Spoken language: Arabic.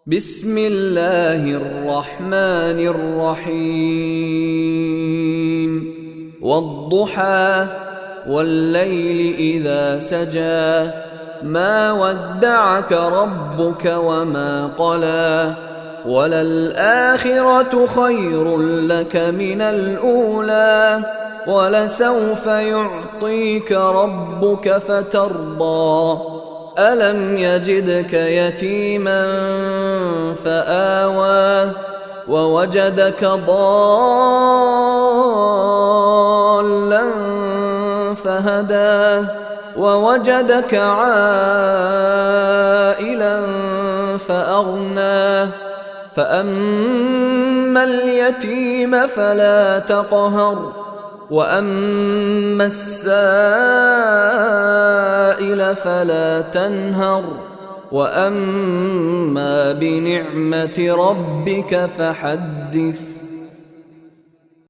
بسم الله الرحمن الرحيم والضحى والليل إذا سجى ما ودعك ربك وما قلى وللآخرة خير لك من الأولى ولسوف يعطيك ربك فترضى ألم يجدك يتيما فآوى ووجدك ضالا فهدى ووجدك عائلا فأغنى فأما اليتيم فلا تقهر وأما السائل فلا تنهر وأما بنعمة ربك فحدث